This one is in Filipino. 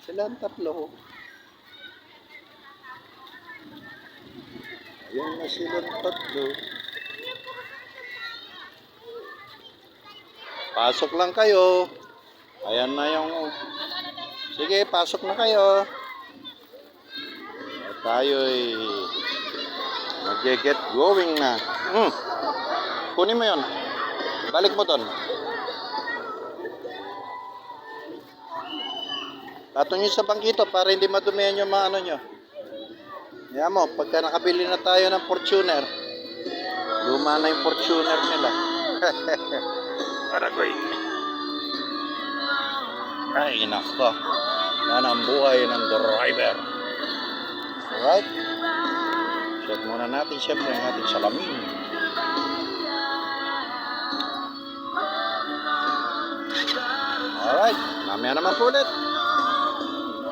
Silang tatlo. Ayan na silang tatlo. Pasok lang kayo. Ayan na yung... Sige, pasok na kayo. At tayo'y mag-get going na. Kunin mo yon. Balik mo doon. Patong nyo sa bangkito para hindi madumihan yung mga ano nyo. Yan mo, pagka nakabili na tayo ng Fortuner, luma na yung Fortuner nila. Aragoy. Ay, nako. Yan ang buhay ng driver. Alright. Check muna natin siyempre ang ating salamin. Alright. Mamaya naman po ulit.